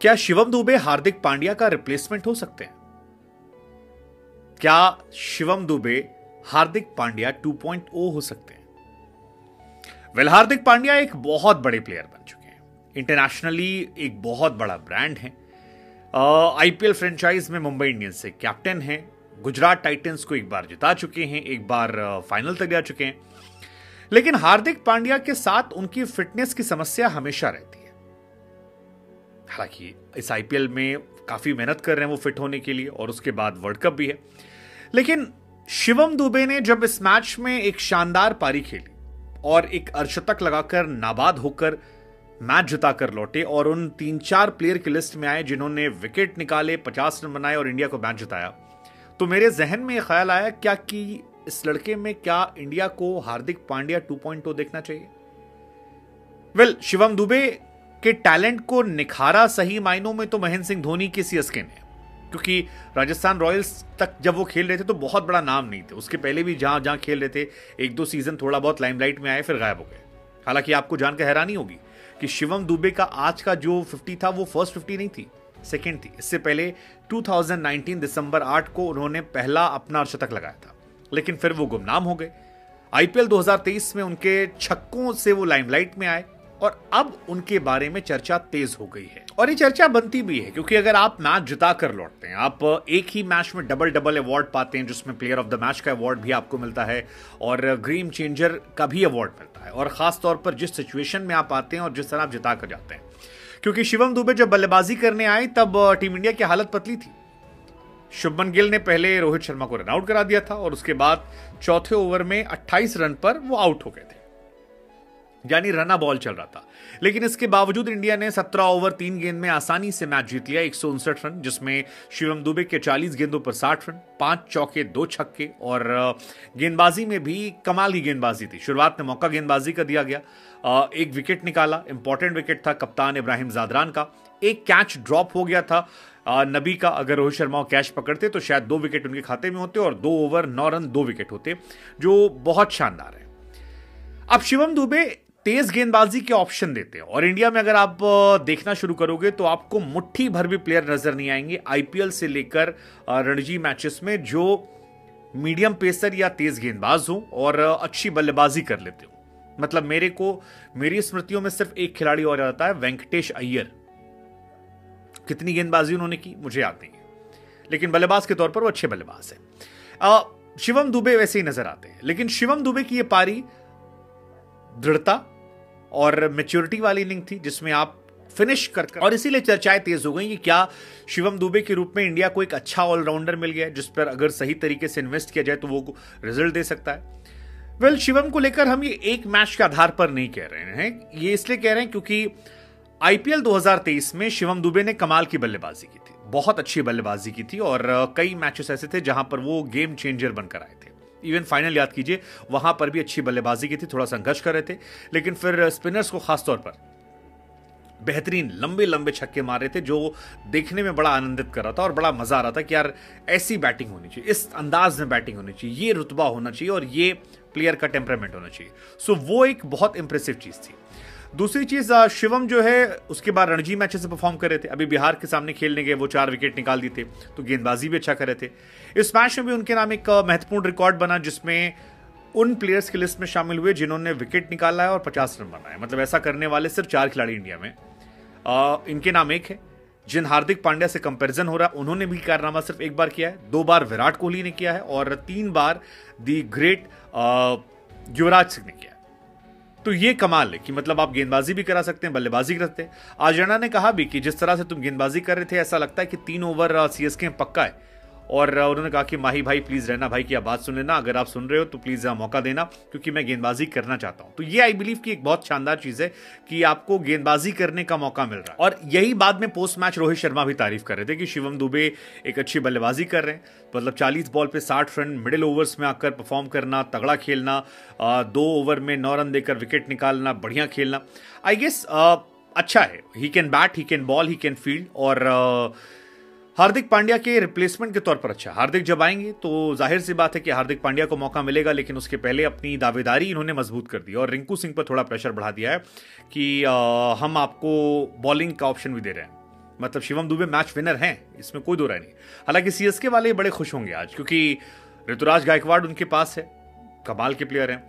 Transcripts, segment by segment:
क्या शिवम दुबे हार्दिक पांड्या का रिप्लेसमेंट हो सकते हैं? क्या शिवम दुबे हार्दिक पांड्या 2.0 हो सकते हैं? हार्दिक पांड्या एक बहुत बड़े प्लेयर बन चुके हैं, इंटरनेशनली एक बहुत बड़ा ब्रांड है। आईपीएल फ्रेंचाइज में मुंबई इंडियंस से कैप्टन है, गुजरात टाइटंस को एक बार जिता चुके हैं, एक बार फाइनल तक जा चुके हैं। लेकिन हार्दिक पांड्या के साथ उनकी फिटनेस की समस्या हमेशा रहती है। हालांकि इस आईपीएल में काफी मेहनत कर रहे हैं वो फिट होने के लिए, और उसके बाद वर्ल्ड कप भी है। लेकिन शिवम दुबे ने जब इस मैच में एक शानदार पारी खेली और एक अर्धशतक लगाकर नाबाद होकर मैच जिताकर लौटे और उन 3-4 प्लेयर की लिस्ट में आए जिन्होंने विकेट निकाले, 50 रन बनाए और इंडिया को मैच जिताया, तो मेरे जहन में यह ख्याल आया क्या कि इस लड़के में क्या इंडिया को हार्दिक पांड्या 2.0 देखना चाहिए। शिवम दुबे के टैलेंट को निखारा सही मायनों में तो महेंद्र सिंह धोनी के सीएसके ने, क्योंकि राजस्थान रॉयल्स तक जब वो खेल रहे थे तो बहुत बड़ा नाम नहीं थे। उसके पहले भी जहां जहां खेल रहे थे 1-2 सीजन थोड़ा बहुत लाइमलाइट में आए, फिर गायब हो गए। हालांकि आपको जानकर हैरानी होगी कि शिवम दुबे का आज का जो 50 था वो फर्स्ट 50 नहीं थी, सेकेंड थी। इससे पहले 2019 दिसंबर 8 को उन्होंने पहला अपना अर्धशतक लगाया था, लेकिन फिर वो गुमनाम हो गए। आईपीएल 2023 में उनके छक्कों से वो लाइमलाइट में आए और अब उनके बारे में चर्चा तेज हो गई है, और ये चर्चा बनती भी है क्योंकि अगर आप मैच जिता कर लौटते हैं, आप एक ही मैच में डबल डबल अवार्ड पाते हैं, जिसमें प्लेयर ऑफ द मैच का अवार्ड भी आपको मिलता है और गेम चेंजर का भी अवार्ड मिलता है, और खास तौर पर जिस सिचुएशन में आप आते हैं और जिस तरह आप जिता कर जाते हैं। क्योंकि शिवम दुबे जब बल्लेबाजी करने आए तब टीम इंडिया की हालत पतली थी। शुभमन गिल ने पहले रोहित शर्मा को रन आउट करा दिया था और उसके बाद चौथे ओवर में 28 रन पर वो आउट हो गए थे, यानी रना बॉल चल रहा था। लेकिन इसके बावजूद इंडिया ने 17 ओवर 3 गेंद में आसानी से मैच जीत लिया, 159 रन, जिसमें शिवम दुबे के 40 गेंदों पर 60 रन, 5 चौके 2 छक्के, और गेंदबाजी में भी कमाल की गेंदबाजी थी। शुरुआत में मौका गेंदबाजी का दिया गया, एक विकेट निकाला, इंपॉर्टेंट विकेट था कप्तान इब्राहिम जादरान का। एक कैच ड्रॉप हो गया था नबी का, अगर रोहित शर्मा कैच पकड़ते तो शायद 2 विकेट उनके खाते में होते और 2 ओवर 9 रन 2 विकेट होते, जो बहुत शानदार है। अब शिवम दुबे तेज गेंदबाजी के ऑप्शन देते हैं, और इंडिया में अगर आप देखना शुरू करोगे तो आपको मुट्ठी भर भी प्लेयर नजर नहीं आएंगे आईपीएल से लेकर रणजी मैचेस में जो मीडियम पेसर या तेज गेंदबाज हो और अच्छी बल्लेबाजी कर लेते हो। मतलब मेरी स्मृतियों में सिर्फ एक खिलाड़ी और आता है, वेंकटेश अय्यर। कितनी गेंदबाजी उन्होंने की मुझे याद नहीं है, लेकिन बल्लेबाज के तौर पर वो अच्छे बल्लेबाज है। शिवम दुबे वैसे ही नजर आते हैं, लेकिन शिवम दुबे की ये पारी दृढ़ता और मैच्योरिटी वाली इनिंग थी जिसमें आप फिनिश कर, और इसीलिए चर्चाएं तेज हो गई कि क्या शिवम दुबे के रूप में इंडिया को एक अच्छा ऑलराउंडर मिल गया जिस पर अगर सही तरीके से इन्वेस्ट किया जाए तो वो रिजल्ट दे सकता है। शिवम को लेकर हम ये एक मैच के आधार पर नहीं कह रहे हैं, ये इसलिए कह रहे हैं क्योंकि आईपीएल 2023 में शिवम दुबे ने कमाल की बल्लेबाजी की थी, बहुत अच्छी बल्लेबाजी की थी, और कई मैचेस ऐसे थे जहां पर वो गेम चेंजर बनकर आए थे। इवन फाइनल याद कीजिए, वहां पर भी अच्छी बल्लेबाजी की थी, थोड़ा संघर्ष कर रहे थे, लेकिन फिर स्पिनर्स को खासतौर पर बेहतरीन लंबे लंबे छक्के मार रहे थे, जो देखने में बड़ा आनंदित कर रहा था और बड़ा मजा आ रहा था कि यार ऐसी बैटिंग होनी चाहिए, इस अंदाज में बैटिंग होनी चाहिए, ये रुतबा होना चाहिए और ये प्लेयर का टेम्परामेंट होना चाहिए। सो वो एक बहुत इंप्रेसिव चीज थी। दूसरी चीज, शिवम जो है उसके बाद रणजी मैचेस से परफॉर्म कर रहे थे। अभी बिहार के सामने खेलने गए, वो 4 विकेट निकाल दिए थे, तो गेंदबाजी भी अच्छा कर रहे थे। इस मैच में भी उनके नाम एक महत्वपूर्ण रिकॉर्ड बना जिसमें उन प्लेयर्स की लिस्ट में शामिल हुए जिन्होंने विकेट निकाला है और 50 रन बनाए। मतलब ऐसा करने वाले सिर्फ 4 खिलाड़ी इंडिया में। इनके नाम एक है, जिन हार्दिक पांड्या से कंपैरिजन हो रहा है उन्होंने भी कारनामा सिर्फ एक बार किया है, 2 बार विराट कोहली ने किया है और 3 बार दी ग्रेट युवराज सिंह ने किया है। तो ये कमाल है कि मतलब आप गेंदबाजी भी करा सकते हैं, बल्लेबाजी कर सकते हैं। आज रैना ने कहा भी कि जिस तरह से तुम गेंदबाजी कर रहे थे ऐसा लगता है कि 3 ओवर सीएसके में पक्का है, और उन्होंने कहा कि माही भाई प्लीज रैना भाई की आप बात सुन लेना, अगर आप सुन रहे हो तो प्लीज मौका देना क्योंकि मैं गेंदबाजी करना चाहता हूं। तो ये आई बिलीव की एक बहुत शानदार चीज है कि आपको गेंदबाजी करने का मौका मिल रहा है, और यही बाद में पोस्ट मैच रोहित शर्मा भी तारीफ कर रहे थे कि शिवम दुबे एक अच्छी बल्लेबाजी कर रहे हैं। मतलब 40 बॉल पे 60 रन, मिडिल ओवर्स में आकर परफॉर्म करना, तगड़ा खेलना, 2 ओवर में 9 रन देकर विकेट निकालना, बढ़िया खेलना, आई गेस अच्छा है। He can bat, he can ball, he can field, और हार्दिक पांड्या के रिप्लेसमेंट के तौर पर अच्छा। हार्दिक जब आएंगे तो जाहिर सी बात है कि हार्दिक पांड्या को मौका मिलेगा, लेकिन उसके पहले अपनी दावेदारी इन्होंने मजबूत कर दी और रिंकू सिंह पर थोड़ा प्रेशर बढ़ा दिया है कि हम आपको बॉलिंग का ऑप्शन भी दे रहे हैं। मतलब शिवम दुबे मैच विनर हैं, इसमें कोई दो राय नहीं। हालांकि सीएसके वाले बड़े खुश होंगे आज, क्योंकि ऋतुराज गायकवाड़ उनके पास है, कमाल के प्लेयर हैं।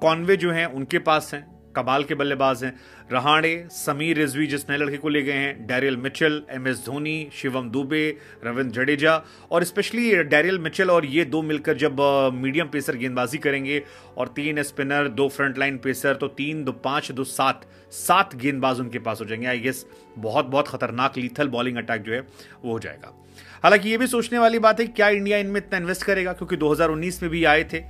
कॉनवे जो हैं उनके पास हैं, कमाल के बल्लेबाज हैं। रहाणे, समीर रिजवी जिस नए लड़के को ले गए हैं, Daryl Mitchell, MS Dhoni, Shivam Dubey, Ravindra Jadeja, और स्पेशली डैरियल मिचेल और ये दो मिलकर जब मीडियम पेसर गेंदबाजी करेंगे और 3 स्पिनर, 2 फ्रंटलाइन पेसर, तो 3, 2, 5, 2, 7 गेंदबाज उनके पास हो जाएंगे। आई गेस बहुत बहुत खतरनाक लीथल बॉलिंग अटैक जो है वो हो जाएगा। हालांकि ये भी सोचने वाली बात है क्या इंडिया इनमें इतना इन्वेस्ट करेगा, क्योंकि 2019 में भी आए थे,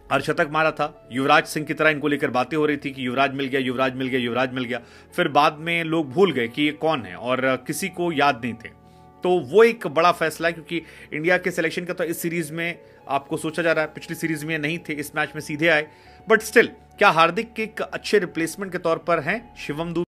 अर्धशतक मारा था। युवराज सिंह की तरह इनको लेकर बातें हो रही थी कि युवराज मिल गया, युवराज मिल गया, युवराज मिल गया। फिर बाद में लोग भूल गए कि ये कौन है और किसी को याद नहीं थे। तो वो एक बड़ा फैसला है, क्योंकि इंडिया के सिलेक्शन का तो इस सीरीज में आपको सोचा जा रहा है, पिछली सीरीज में नहीं थे, इस मैच में सीधे आए। बट स्टिल क्या हार्दिक के एक अच्छे रिप्लेसमेंट के तौर पर हैं शिवम दुबे?